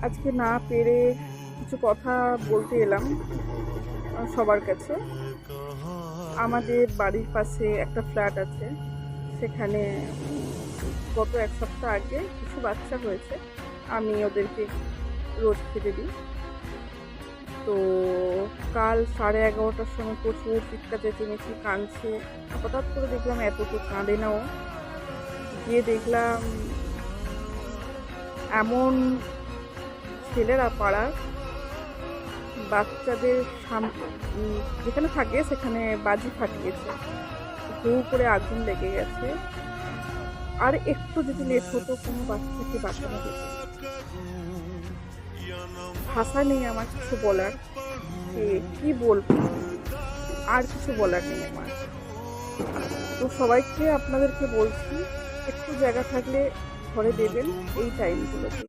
আজকে না পেরে কিছু কথা বলতে এলাম সবার কাছে। আমাদের বাড়ির পাশে একটা ফ্ল্যাট আছে, সেখানে গত এক সপ্তাহ আগে কিছু বাচ্চা হয়েছে। আমি ওদেরকে রোজ খেতে দিই। তো কাল 11:30টার সময় প্রচুর চিৎকার চেঁচেমেচি, কাঁদছে। হঠাৎ করে দেখলাম এত তো কাঁদে না ও। গিয়ে দেখলাম এমন ছেলেরা পাড়ার বাচ্চাদের যেখানে থাকে সেখানে বাজি ফাটিয়েছে, হু করে আগুন লেগে গেছে। আর একটু যদি লেট হতো কোনো বাচ্চাকে বাঁচানো যেত। ভাষা নেই আমার কিছু বলার, কি বলবো, আর কিছু বলার নেই আমার। তো সবাইকে আপনাদেরকে বলছি, একটু জায়গা থাকলে ঘরে দেবেন এই টাইমগুলোতে।